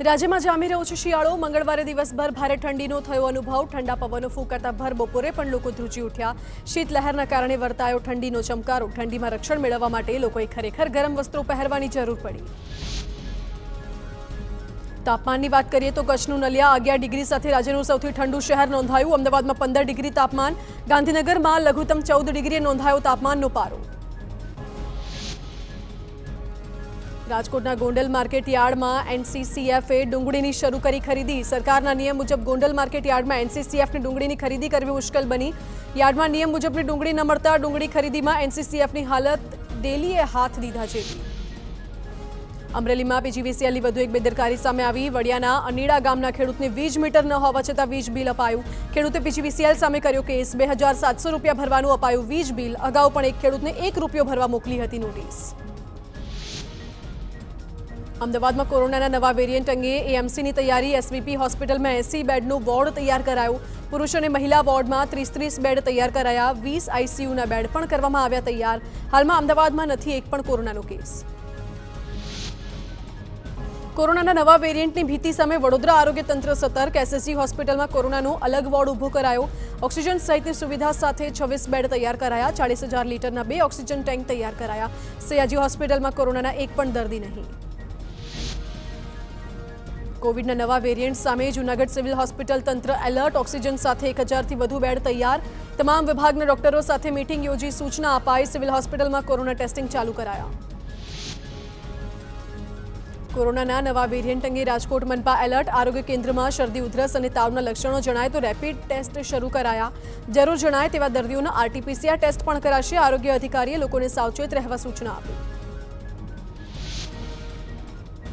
રાજ્યમાં જામી રહ્યો છે શિયાળો। મંગળવારે દિવસભર ભારે ઠંડીનો થયો અનુભવ। ઠંડા પવનો ફૂંકાતા ભર બપોરે પણ લોકો ધ્રુજી ઉઠ્યા। શીત લહેરના કારણે વર્તાયો ઠંડીનો ચમકારો। ઠંડીમાં રક્ષણ મેળવવા માટે લોકોએ ખરેખર ગરમ વસ્ત્રો પહેરવાની જરૂર પડી। તાપમાનની વાત કરીએ તો કચ્છનું નલિયા 11 ડિગ્રી સાથે રાજ્યનું સૌથી ઠંડુ શહેર નોંધાયું। અમદાવાદમાં 15 ડિગ્રી તાપમાન। ગાંધીનગરમાં લઘુત્તમ 14 ડિગ્રીએ નોંધાયો તાપમાનનો પારો। રાજકોટના ગોંડલ માર્કેટ યાર્ડમાં એનસીસીએફે ડુંગળીની શરૂ કરી ખરીદી। સરકારના નિયમ મુજબ ગોંડલ માર્કેટ યાર્ડમાં એનસીસીએફની ડુંગળીની ખરીદી કરવી મુશ્કેલ બની। યાર્ડમાં નિયમ મુજબની ડુંગળી ન મળતા ડુંગળી ખરીદીમાં એનસીસીએફની હાલત ડેલીએ હાથ દીધા જેવી। અમરેલીમાં પીજીવીસીએલની વધુ એક બેદરકારી સામે આવી। વડિયાના અનીડા ગામના ખેડૂતને વીજ મીટર ન હોવા છતાં વીજ બિલ અપાયું। ખેડૂતે પીજીવીસીએલ સામે કર્યો કેસ। 2700 રૂપિયા ભરવાનું અપાયું વીજ બિલ। અગાઉ પણ એક ખેડૂતને 1 રૂપિયો ભરવા મોકલી હતી નોટિસ। અમદાવાદમાં કોરોનાના નવા વેરિયન્ટ અંગે એએમસીની તૈયારી। એસવીપી હોસ્પિટલમાં 80 બેડનો વોર્ડ તૈયાર કરાયો। પુરુષ અને મહિલા વોર્ડમાં 30 બેડ તૈયાર કરાયા। 20 આઈસીયુના બેડ પણ કરવામાં આવ્યા તૈયાર। હાલમાં અમદાવાદમાં નથી એક પણ કોરોનાનો કેસ। કોરોનાના નવા વેરિયન્ટની ભીતિ સામે વડોદરા આરોગ્ય તંત્ર સતર્ક। એસએસજી હોસ્પિટલમાં કોરોનાનો અલગ વોર્ડ ઊભો કરાયો। ઓક્સિજન સહિતની સુવિધા સાથે 26 બેડ તૈયાર કરાયા। 40,000 લીટરના 2 ઓક્સિજન ટેન્ક તૈયાર કરાયા। સયાજી હોસ્પિટલમાં કોરોનાના એક પણ દર્દી નહીં। કોવિડના નવા વેરિયન્ટ સામે જૂનાગઢ સિવિલ હોસ્પિટલ તંત્ર એલર્ટ। ઓક્સિજન સાથે 1000થી વધુ બેડ તૈયાર। તમામ વિભાગના ડોક્ટરો સાથે મીટિંગ યોજી સૂચના અપાઈ। સિવિલ હોસ્પિટલમાં કોરોના ટેસ્ટિંગ ચાલુ કરાયા। કોરોનાના નવા વેરિયન્ટ અંગે રાજકોટ મનપા એલર્ટ। આરોગ્ય કેન્દ્રમાં શરદી ઉધરસ અને તાવના લક્ષણો જણાય તો રેપિડ ટેસ્ટ શરૂ કરાયા। જરૂર જણાય તેવા દર્દીઓના આરટીપીસીઆર ટેસ્ટ પણ કરાશે। આરોગ્ય અધિકારીએ લોકોને સાવચેત રહેવા સૂચના આપી।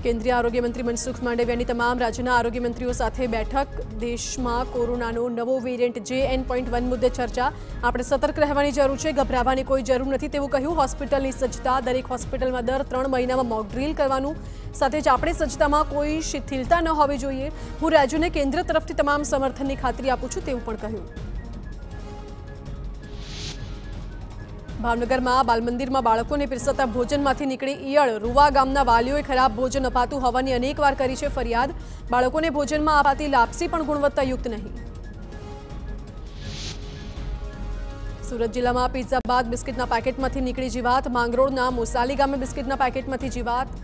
કેન્દ્રીય આરોગ્ય મંત્રી મનસુખ માંડવિયાની તમામ રાજ્યના આરોગ્ય મંત્રીઓ સાથે બેઠક। દેશમાં કોરોનાનો નવો વેરિયન્ટ JN.1 મુદ્દે ચર્ચા। આપણે સતર્ક રહેવાની જરૂર છે, ગભરાવાની કોઈ જરૂર નથી તેવું કહ્યું। હોસ્પિટલની સજ્જતા। દરેક હોસ્પિટલમાં દર 3 મહિનામાં મોક ડ્રીલ કરવાનું। સાથે જ આપણી સજ્જતામાં કોઈ શિથિલતા ન હોવી જોઈએ। હું રાજ્યોને કેન્દ્ર તરફથી તમામ સમર્થનની ખાતરી આપું છું તેવું પણ કહ્યું। ભાવનગરમાં બાલમંદિરમાં બાળકોને પીરસાતા ભોજનમાંથી નીકળી ઈયળ। રૂવા ગામના વાલીઓએ ખરાબ ભોજન અપાતું હોવાની અનેકવાર કરી છે ફરિયાદ। બાળકોને ભોજનમાં અપાતી લાપસી પણ ગુણવત્તાયુક્ત નહીં। સુરત જિલ્લામાં પિઝા બાદ બિસ્કિટના પેકેટમાંથી નીકળી જીવાત। માંગરોળના મોસાલી ગામે બિસ્કિટના પેકેટમાંથી જીવાત।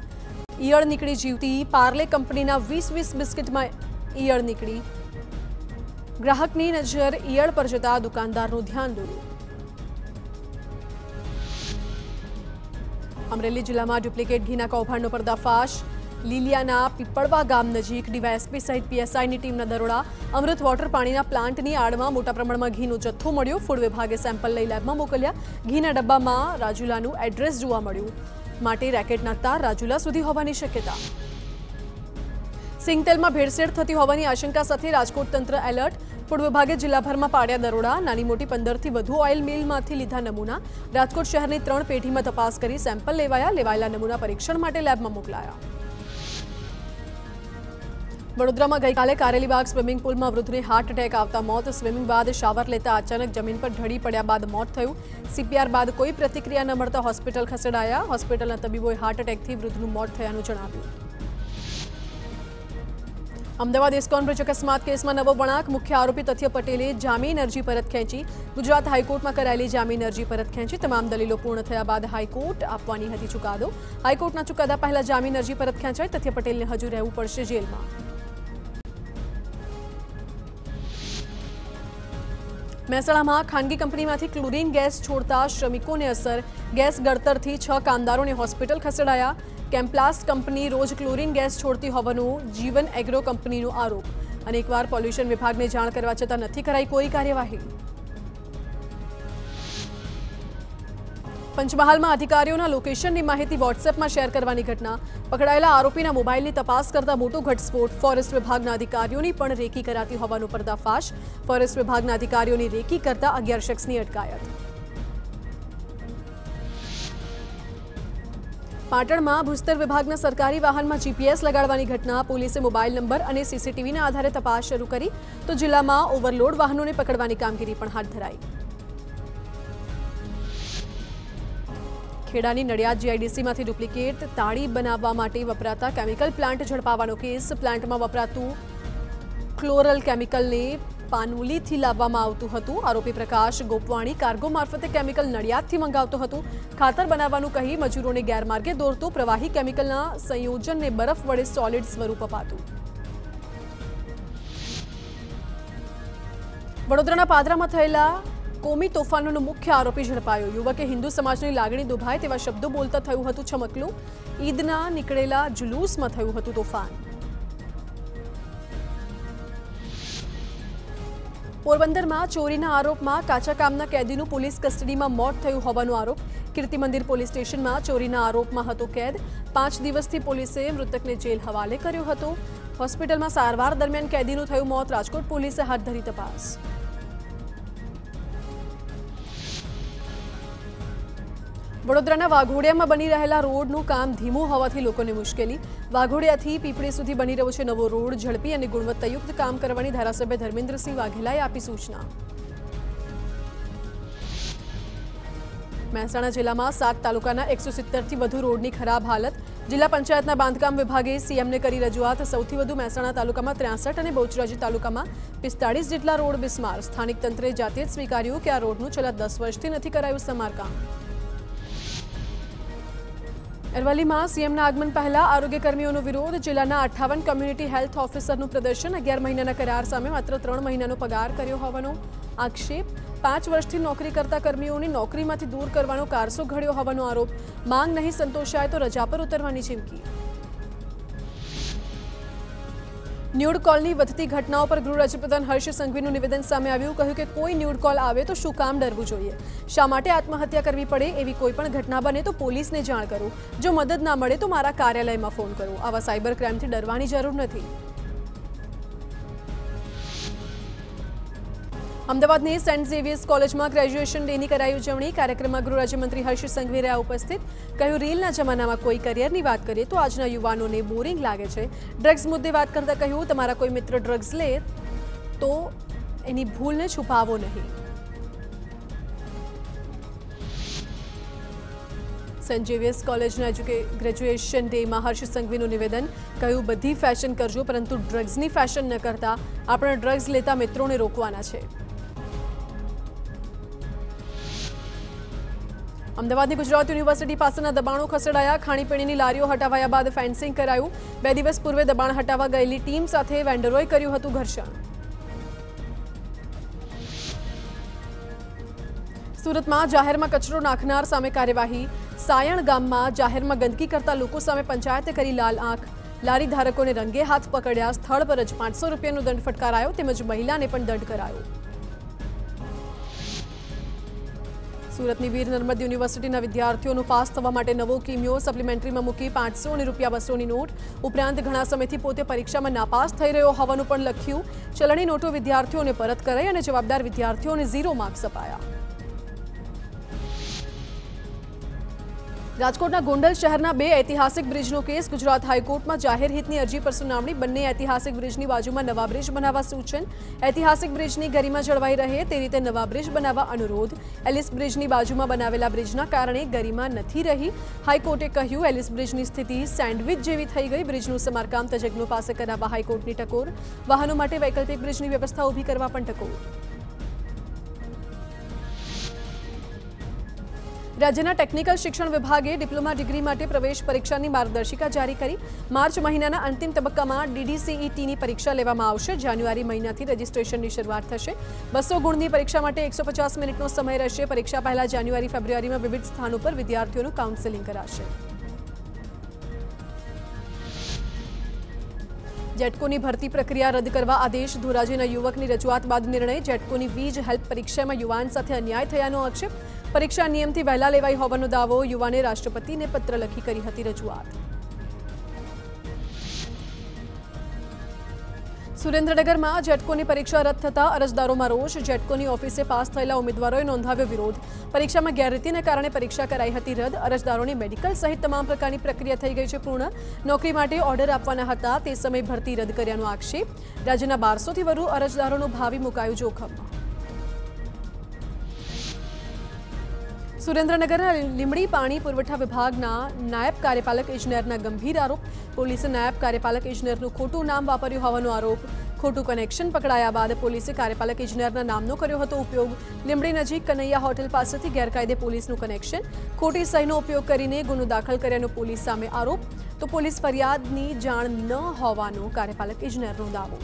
ઈયળ નીકળી જીવતી। પાર્લે કંપનીના 20 બિસ્કિટમાં ઈયળ નીકળી। ગ્રાહકની નજર ઈયળ પર જતા દુકાનદારનું ધ્યાન દોર્યું। અમરેલી જિલ્લામાં ડુપ્લિકેટ ઘીના કૌભાંડનો પર્દાફાશ। લીલિયાના પીપળવા ગામ નજીક ડીવાયએસપી સહિત પીએસઆઈની ટીમના દરોડા। અમૃત વોટર પાણીના પ્લાન્ટની આડમાં મોટા પ્રમાણમાં ઘીનો જથ્થો મળ્યો। ફૂડ વિભાગે સેમ્પલ લઈ લેબમાં મોકલ્યા। ઘીના ડબ્બામાં રાજુલાનું એડ્રેસ જોવા મળ્યું। માટે રેકેટના તાર રાજુલા સુધી હોવાની શક્યતા। સિંગતેલમાં ભેળસેળ થતી હોવાની આશંકા સાથે રાજકોટ તંત્ર એલર્ટ। ફૂડ વિભાગે જિલ્લાભરમાં પાડ્યા દરોડા। નાની મોટી 15થી વધુ ઓઇલ મિલમાંથી લીધા નમૂના। રાજકોટ શહેરની 3 પેઢીમાં તપાસ કરી સેમ્પલ લેવાયા। લેવાયેલા નમૂના પરીક્ષણ માટે લેબમાં મોકલાયા। વડોદરામાં ગઈકાલે કારેલીબાગ સ્વિમિંગ પુલમાં વૃદ્ધને હાર્ટ એટેક આવતા મોત। સ્વિમિંગ બાદ શાવર લેતા અચાનક જમીન પર ઢળી પડ્યા બાદ મોત થયું। સીપીઆર બાદ કોઈ પ્રતિક્રિયા ન મળતા હોસ્પિટલ ખસેડાયા। હોસ્પિટલના તબીબોએ હાર્ટ એટેકથી વૃદ્ધનું મોત થયાનું જણાવ્યું। અમદાવાદ ઇસ્કોન બ્રિજ અકસ્માત કેસમાં નવો વળાંક। મુખ્ય આરોપી તથ્ય પટેલે જામીન અરજી પરત ખેંચી। ગુજરાત હાઈકોર્ટમાં કરાયેલી જામીન અરજી પરત ખેંચી। તમામ દલીલો પૂર્ણ થયા બાદ હાઈકોર્ટ આપવાની હતી ચુકાદો। હાઈકોર્ટના ચુકાદા પહેલા જામીન અરજી પરત ખેંચાઈ। તથ્ય પટેલને હજુ રહેવું પડશે જેલમાં। મહેસાણામાં ખાનગી કંપનીમાંથી ક્લોરીન ગેસ છોડતા શ્રમિકોને અસર। ગેસ ગળતરથી 6 કામદારોને હોસ્પિટલ ખસેડાયા। કેમ્પ્લાસ્ટ કંપની રોજ ક્લોરીન ગેસ છોડતી હોવાનો જીવન એગ્રો કંપનીનો આરોપ। અનેકવાર પોલ્યુશન વિભાગને જાણ કરવા છતાં નથી કરાઈ કોઈ કાર્યવાહી। પંચમહાલમાં અધિકારીઓના લોકેશનની માહિતી વોટ્સએપમાં શેર કરવાની ઘટના। પકડાયેલા આરોપીના મોબાઈલની તપાસ કરતા મોટો ઘટસ્ફોટ। ફોરેસ્ટ વિભાગના અધિકારીઓની પણ રેકી કરાતી હોવાનો પર્દાફાશ। ફોરેસ્ટ વિભાગના અધિકારીઓની રેકી કરતા 11 શખ્સની અટકાયત। પાટણમાં ભૂસ્તર વિભાગના સરકારી વાહનમાં જીપીએસ લગાડવાની ઘટના। પોલીસે મોબાઈલ નંબર અને સીસીટીવીના આધારે તપાસ શરૂ કરી તો જિલ્લામાં ઓવરલોડ વાહનોને પકડવાની કામગીરી પણ હાથ ધરાઈ। ખેડાની નડિયાદ જીઆઈડીસીમાંથી ડુપ્લિકેટ તાળી બનાવવા માટે વપરાતા કેમિકલ પ્લાન્ટ ઝડપાવાનો કેસ। પ્લાન્ટમાં વપરાતું ક્લોરલ કેમિકલને પાનોલીથી લાવવામાં આવતું હતું। આરોપી પ્રકાશ ગોપવાણી કાર્ગો મારફતે કેમિકલ નડિયાદથી મંગાવતો હતો। ખાતર બનાવવાનું કહી મજૂરોને ગેરમાર્ગે દોરતો પ્રવાહી કેમિકલના સંયોજનને બરફ વડે સોલિડ સ્વરૂપ અપાતું। વડોદરાના પાદરામાં થયેલા કોમી તોફાનનો મુખ્ય આરોપી ઝડપાયો। યુવકે હિન્દુ સમાજની લાગણી દુભાય તેવા શબ્દો બોલતા થયું હતું ચમકલું। ઈદના નીકળેલા જુલુસમાં થયું હતું તોફાન। પોરબંદરમાં ચોરીના આરોપમાં કાચા કામના કેદીનું પોલીસ કસ્ટડીમાં મોત થયું હોવાનો આરોપ। કીર્તિ મંદિર પોલીસ સ્ટેશનમાં ચોરીના આરોપમાં હતો કેદ। 5 દિવસથી પોલીસે મૃતકને જેલ હવાલે કર્યો હતો। હોસ્પિટલમાં સારવાર દરમિયાન કેદીનું થયું મોત। રાજકોટ પોલીસે હાથ ધરી તપાસ। વડોદરાના વાઘોડિયામાં બની રહેલા રોડનું કામ ધીમું હોવાથી લોકોને મુશ્કેલી। વાઘોડિયાથી પીપળી સુધી બની રહ્યો છે નવો રોડ। ઝડપી અને ગુણવત્તાયુક્ત કામ કરવાની ધારાસભ્ય ધર્મેન્દ્રસિંહ વાઘેલાએ આપી સૂચના। મહેસાણા જિલ્લામાં 7 તાલુકાના 170થી વધુ રોડની ખરાબ હાલત। જિલ્લા પંચાયતના બાંધકામ વિભાગે સીએમને કરી રજૂઆત। સૌથી વધુ મહેસાણા તાલુકામાં 63 અને બહુચરાજી તાલુકામાં 45 જેટલા રોડ બિસ્માર। સ્થાનિક તંત્રે જાતે જ સ્વીકાર્યું કે આ રોડનું છેલ્લા 10 વર્ષથી નથી કરાયું સમારકામ। અરવલ્લીમાં સીએમના આગમન પહેલા આરોગ્યકર્મીઓનો વિરોધ। જિલ્લાના 58 કમ્યુનિટી હેલ્થ ઓફિસરનું પ્રદર્શન। 11 મહિનાના કરાર સામે માત્ર 3 મહિનાનો પગાર કર્યો હોવાનો આક્ષેપ। 5 વર્ષથી નોકરી કરતા કર્મીઓને નોકરીમાંથી દૂર કરવાનો કારસો ઘડ્યો હોવાનો આરોપ। માંગ નહીં સંતોષાય તો રજા પર ઉતરવાની ચીમકી। ન્યૂડ કોલની વધતી ઘટનાઓ પર ગૃહ રાજ્યપ્રધાન હર્ષ સંઘવીનું નિવેદન સામે આવ્યું। કહ્યું કે કોઈ ન્યૂડ કોલ આવે તો શું કામ ડરવું જોઈએ? શા માટે આત્મહત્યા કરવી પડે? એવી કોઈ પણ ઘટના બને તો પોલીસને જાણ કરો। જો મદદ ના મળે તો મારા કાર્યાલયમાં ફોન કરો। આવા સાયબર ક્રાઇમથી ડરવાની જરૂર નથી। અમદાવાદની સેન્ટ ઝેવિયર્સ કોલેજમાં ગ્રેજ્યુએશન ડેની કરાઈ ઉજવણી। કાર્યક્રમમાં ગૃહ રાજ્યમંત્રી હર્ષ સંઘવી રહ્યા ઉપસ્થિત। કહ્યું રીલના જમાનામાં કોઈ કરિયરની વાત કરીએ તો આજના યુવાનોને બોરિંગ લાગે છે। ડ્રગ્સ મુદ્દે વાત કરતા કહ્યું તમારા કોઈ મિત્ર ડ્રગ્સ લે તો એની ભૂલને છુપાવો નહીં। સેન્ટ ઝેવિયર્સ કોલેજના ગ્રેજ્યુએશન ડેમાં હર્ષ સંઘવીનું નિવેદન। કહ્યું બધી ફેશન કરજો પરંતુ ડ્રગ્સની ફેશન ન કરતા આપણે ડ્રગ્સ લેતા મિત્રોને રોકવાના છે। અમદાવાદની ગુજરાત યુનિવર્સિટી પાસેના દબાણો ખસેડાયા। ખાણીપીણીની લારીઓ હટાવાયા બાદ ફેન્સિંગ કરાયું। 2 દિવસ પૂર્વે દબાણ હટાવવા ગયેલી ટીમ સાથે વેન્ડરોએ કર્યું હતું ઘર્ષણ। સુરતમાં જાહેરમાં કચરો નાખનાર સામે કાર્યવાહી। સાયણ ગામમાં જાહેરમાં ગંદકી કરતા લોકો સામે પંચાયતે કરી લાલ આંખ। લારી ધારકોને રંગે હાથ પકડ્યા। સ્થળ પર જ 500 રૂપિયાનો દંડ ફટકારાયો તેમજ મહિલાને પણ દંડ કરાયો। સુરતની વીર નર્મદ યુનિવર્સિટીના વિદ્યાર્થીઓનો પાસ થવા માટે નવો કિમિયો સપ્લિમેન્ટરીમાં મૂકી 500 અને ₹200ની નોટ। ઉપરાંત ઘણા સમયથી પોતે પરીક્ષામાં નાપાસ થઈ રહ્યો હોવાનું પણ લખ્યું। ચલણી નોટો વિદ્યાર્થીઓને પરત કરાઈ અને જવાબદાર વિદ્યાર્થીઓને 0 માર્ક્સ અપાયા। રાજકોટના ગોંડલ શહેરના 2 ઐતિહાસિક બ્રિજનો કેસ। ગુજરાત હાઈકોર્ટમાં જાહેર હિતની અરજી પર સુનાવણી। બંને ઐતિહાસિક બ્રિજની બાજુમાં નવા બ્રિજ બનાવવા સૂચન। ઐતિહાસિક બ્રિજની ગરિમા જળવાઈ રહે તે રીતે નવા બ્રિજ બનાવવા અનુરોધ। એલિસ બ્રિજની બાજુમાં બનાવેલા બ્રિજના કારણે ગરિમા નથી રહી। હાઈકોર્ટે કહ્યું એલિસ બ્રિજની સ્થિતિ સેન્ડવિચ જેવી થઈ ગઈ। બ્રિજનું સમારકામ તજજ્ઞો પાસે કરાવવા હાઈકોર્ટની ટકોર। વાહનો માટે વૈકલ્પિક બ્રિજની વ્યવસ્થા ઊભી કરવા પણ ટકોર। રાજ્યના ટેકનિકલ શિક્ષણ વિભાગે ડિપ્લોમા ડિગ્રી માટે પ્રવેશ પરીક્ષાની માર્ગદર્શિકા જારી કરી। માર્ચ મહિનાના અંતિમ તબક્કામાં DDCETની પરીક્ષા લેવામાં આવશે। જાન્યુઆરી મહિનાથી રજીસ્ટ્રેશનની શરૂઆત થશે। 200 ગુણની પરીક્ષા માટે 150 મિનિટનો સમય રહેશે। પરીક્ષા પહેલા જાન્યુઆરી ફેબ્રુઆરીમાં વિવિધ સ્થાનો પર વિદ્યાર્થીઓનું કાઉન્સેલિંગ કરાશે। જેટકોની ભરતી પ્રક્રિયા રદ કરવા આદેશ। ધોરાજીના યુવકની રજૂઆત બાદ નિર્ણય। જેટકોની વીજ હેલ્પ પરીક્ષામાં યુવાન સાથે અન્યાય થયાનો આક્ષેપ। પરીક્ષા નિયમથી વહેલા લેવાઈ હોવાનો દાવો। યુવાને રાષ્ટ્રપતિને પત્ર લખી કરી હતી રજૂઆત। સુરેન્દ્રનગરમાં જેટકોની પરીક્ષા રદ થતા અરજદારોમાં રોષ। જેટકોની ઓફિસે પાસ થયેલા ઉમેદવારોએ નોંધાવ્યો વિરોધ। પરીક્ષામાં ગેરરીતિને કારણે પરીક્ષા કરાઈ હતી રદ। અરજદારોની મેડિકલ સહિત તમામ પ્રકારની પ્રક્રિયા થઈ ગઈ છે પૂર્ણ। નોકરી માટે ઓર્ડર આપવાના હતા તે સમયે ભરતી રદ કર્યાનો આક્ષેપ। રાજ્યના 1200થી વધુ અરજદારોનું ભાવિ મુકાયું જોખમમાં। સુરેન્દ્રનગરના લીંબડી પાણી પુરવઠા વિભાગના નાયબ કાર્યપાલક ઇજનેરના ગંભીર આરોપ. પોલીસે નાયબ કાર્યપાલક ઇજનેરનું ખોટું નામ વાપર્યું હોવાનો આરોપ. ખોટું કનેક્શન પકડાયા બાદ પોલીસે કાર્યપાલક ઇજનેરના નામનો કર્યો હતો ઉપયોગ. લીંબડી નજીક કનૈયા હોટેલ પાસેથી ગેરકાયદે પોલીસનું કનેક્શન, ખોટી સહીનો ઉપયોગ કરીને ગુનો દાખલ કર્યાનો પોલીસ સામે આરોપ. તો પોલીસ ફરિયાદની જાણ ન હોવાનો કાર્યપાલક ઇજનેરનો દાવો.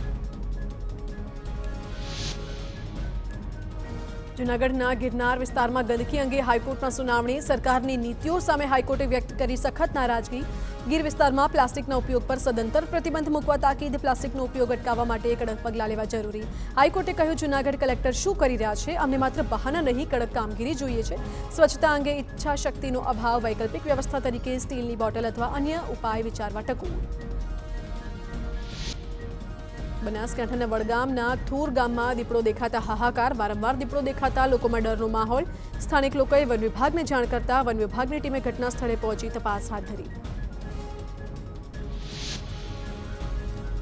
જૂનાગઢના ગિરનાર વિસ્તારમાં ગંદકી અંગે હાઈકોર્ટમાં સુનાવણી. સરકારની નીતિઓ સામે હાઈકોર્ટે વ્યક્ત કરી સખત નારાજગી. ગીર વિસ્તારમાં પ્લાસ્ટિકના ઉપયોગ પર સદંતર પ્રતિબંધ મૂકવા તાકીદ. પ્લાસ્ટિકનો ઉપયોગ અટકાવવા માટે કડક પગલાં લેવા જરૂરી. હાઈકોર્ટે કહ્યું, જૂનાગઢ કલેક્ટર શું કરી રહ્યા છે? અમને માત્ર બહાના નહીં, કડક કામગીરી જોઈએ છે. સ્વચ્છતા અંગે ઈચ્છા શક્તિનો અભાવ. વૈકલ્પિક વ્યવસ્થા તરીકે સ્ટીલની બોટલ અથવા અન્ય ઉપાય વિચારવા ટકવું. બનાસકાંઠાના વડગામના થૂર ગામમાં દીપડો દેખાતા હાહાકાર. વારંવાર દીપડો દેખાતા લોકોમાં ડરનો માહોલ. સ્થાનિક લોકોએ વન વિભાગને જાણ કરતા વન વિભાગની ટીમે ઘટના સ્થળે પહોંચી તપાસ હાથ ધરી.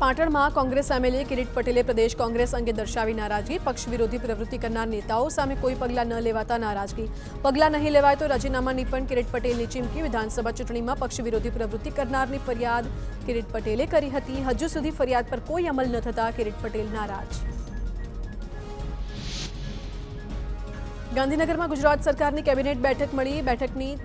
પાટણમાં કોંગ્રેસ એમએલએ કિરીટ પટેલે પ્રદેશ કોંગ્રેસ અંગે દર્શાવી નારાજગી. પક્ષ વિરોધી પ્રવૃત્તિ કરનાર નેતાઓ સામે કોઈ પગલાં ન લેવાતા નારાજગી. પગલાં નહીં લેવાય તો રાજીનામાની પણ કિરીટ પટેલની ચીમકી. વિધાનસભા ચૂંટણીમાં પક્ષ વિરોધી પ્રવૃત્તિ કરનારની ફરિયાદ કિરીટ પટેલે કરી હતી. હજુ સુધી ફરિયાદ પર કોઈ અમલ ન થતા કિરીટ પટેલ નારાજ. ગાંધીનગરમાં ગુજરાત સરકારની કેબિનેટ બેઠક મળી.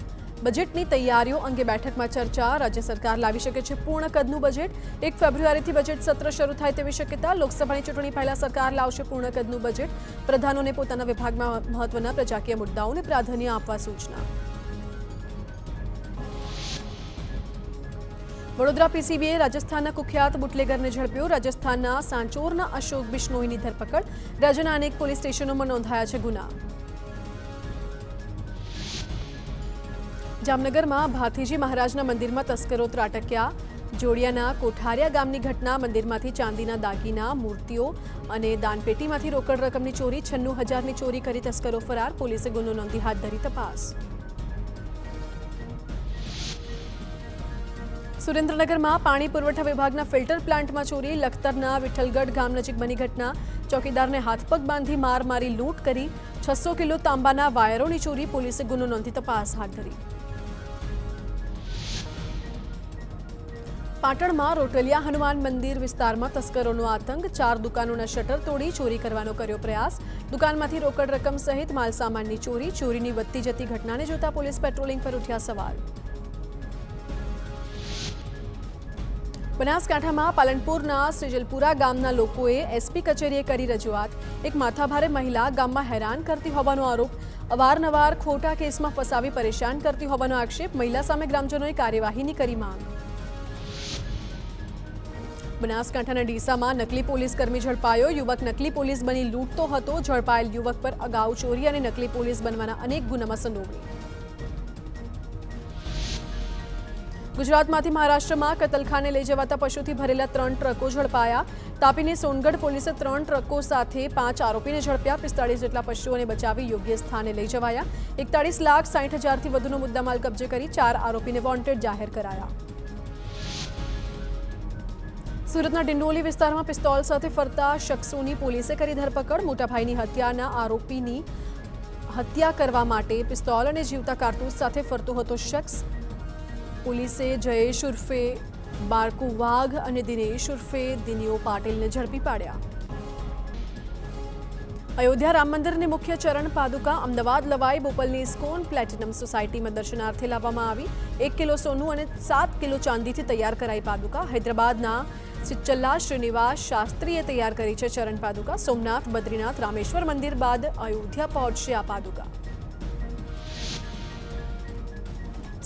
બજેટની તૈયારીઓ અંગે બેઠકમાં ચર્ચા. રાજ્ય સરકાર લાવી શકે છે પૂર્ણ કદનું બજેટ. 1 ફેબ્રુઆરીથી બજેટ સત્ર શરૂ થાય તેવી શક્યતા. લોકસભાની ચૂંટણી પહેલા સરકાર લાવશે પૂર્ણ કદનું બજેટ. પ્રધાનોને પોતાના વિભાગમાં મહત્વના પ્રજાકીય મુદ્દાઓને પ્રાધાન્ય આપવા સૂચના. વડોદરા પીસીબીએ રાજસ્થાનના કુખ્યાત બુટલેગરને ઝડપ્યો. રાજસ્થાનના સાંચોરના અશોક બિશ્નોઈની ધરપકડ. રાજ્યના અનેક પોલીસ સ્ટેશનોમાં નોંધાયા છે ગુના. જામનગરમાં ભાથીજી મહારાજના મંદિરમાં તસ્કરો ત્રાટક્યા. જોડિયાના કોઠારિયા ગામની ઘટના. મંદિરમાંથી ચાંદીના દાગીના, મૂર્તિઓ અને દાનપેટીમાંથી રોકડ રકમની ચોરી. 96,000ની ચોરી કરી તસ્કરો ફરાર. પોલીસે ગુનો નોંધી હાથ ધરી તપાસ. સુરેન્દ્રનગરમાં પાણી પુરવઠા વિભાગના ફિલ્ટર પ્લાન્ટમાં ચોરી. લખતરના વિઠ્ઠલગઢ ગામ નજીક બની ઘટના. ચોકીદારને હાથપગ બાંધી માર મારી લૂંટ કરી. 600 કિલો તાંબાના વાયરોની ચોરી. પોલીસે ગુનો નોંધી તપાસ હાથ ધરી. પાટણમાં રોટલિયા હનુમાન મંદિર વિસ્તારમાં તસ્કરોનો આતંક. 4 દુકાનોના શટર તોડી ચોરી કરવાનો કર્યો પ્રયાસ. દુકાનમાંથી રોકડ રકમ સહિત માલસામાનની ચોરી. ચોરીની વધતી જતી ઘટનાને જોતા પોલીસ પેટ્રોલિંગ પર ઉઠ્યા સવાલ. બનાસકાંઠામાં પાલનપુરના શ્રીજલપુરા ગામના લોકોએ એસપી કચેરીએ કરી રજૂઆત. એક માથાભારે મહિલા ગામમાં હેરાન કરતી હોવાનો આરોપ. અવારનવાર ખોટા કેસમાં ફસાવી પરેશાન કરતી હોવાનો આક્ષેપ. મહિલા સામે ગ્રામજનોએ કાર્યવાહીની કરી માંગ. બનાસકાંઠાના ડીસામાં નકલી પોલીસ કર્મી ઝડપાયો. યુવક નકલી પોલીસ બની લૂંટતો હતો. ઝડપાયેલ યુવક પર અગાઉ ચોરી અને નકલી પોલીસ બનવાના અનેક ગુનામાં સંડોવણી. ગુજરાતમાંથી મહારાષ્ટ્રમાં કતલખાને લઈ જવાતા પશુથી ભરેલા 3 ટ્રકો ઝડપાયા. તાપીની સોનગઢ પોલીસે 3 ટ્રકો સાથે 5 આરોપીને ઝડપ્યા. 45 જેટલા પશુઓને બચાવી યોગ્ય સ્થાને લઈ જવાયા. 41,60,000થી વધુનો મુદ્દામાલ કબજે કરી 4 આરોપીને વોન્ટેડ જાહેર કરાયા. સુરતના ડિંડોલી વિસ્તારમાં પિસ્તોલ સાથે ફરતા શખ્સોની પોલીસે કરી ધરપકડ. મોટાભાઈની હત્યાના આરોપીની હત્યા કરવા માટે પિસ્તોલ અને જીવતા કારતૂસ સાથે ફરતો હતો શખ્સ. પોલીસે જયેશ ઉર્ફે બારકુ વાઘ અને દિનેશ ઉર્ફે દિનિયો પાટીલને ઝડપી પાડ્યા. અયોધ્યા રામ મંદિરની મુખ્ય ચરણ પાદુકા અમદાવાદ લવાઈ. બોપલની ઇસ્કોન પ્લેટિનમ સોસાયટીમાં દર્શનાર્થે લાવવામાં આવી. 1 કિલો સોનું અને 7 કિલો ચાંદીથી તૈયાર કરાઈ પાદુકા. હૈદરાબાદના સિચ્ચલ્લા શ્રીનિવાસ શાસ્ત્રીએ તૈયાર કરી છે ચરણ પાદુકા. સોમનાથ, બદ્રીનાથ, રામેશ્વર મંદિર બાદ અયોધ્યા પહોંચશે આ પાદુકા.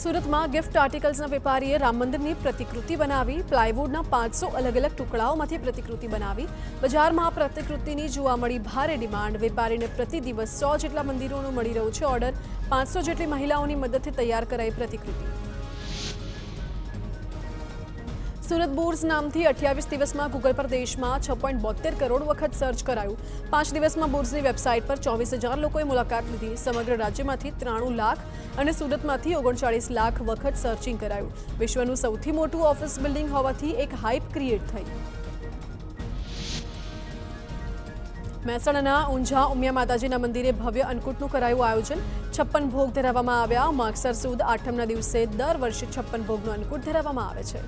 સુરતમાં ગિફ્ટ આર્ટિકલ્સના વેપારીએ રામ મંદિરની પ્રતિકૃતિ બનાવી. પ્લાયવુડના 500 અલગ અલગ ટુકડાઓમાંથી પ્રતિકૃતિ બનાવી. બજારમાં આ પ્રતિકૃતિની જોવા મળી ભારે ડિમાન્ડ. વેપારીને પ્રતિ દિવસ 100 જેટલા મંદિરોનો મળી રહ્યો છે ઓર્ડર. 500 જેટલી મહિલાઓની મદદથી તૈયાર કરાઈ પ્રતિકૃતિ. સુરત બુર્સ નામથી 28 દિવસમાં ગૂગલ પર દેશમાં 6.72 કરોડ વખત સર્ચ કરાયું. 5 દિવસમાં બુર્સની વેબસાઇટ પર 24,000 લોકોએ મુલાકાત લીધી. સમગ્ર રાજ્યમાંથી 93 લાખ અને સુરતમાંથી 39 લાખ વખત સર્ચિંગ કરાયું. વિશ્વનું સૌથી મોટું ઓફિસ બિલ્ડિંગ હોવાથી એક હાઇપ ક્રિએટ થઈ. મહેસાણાના ઊંઝા ઉમિયા માતાજીના મંદિરે ભવ્ય અન્નકૂટનું કરાયું આયોજન 56 ભોગ ધરાવવામાં આવ્યા. માગસર સુદ આઠમના દિવસે દર વર્ષે 56 ભોગનું અન્નકૂટ ધરાવવામાં આવે છે.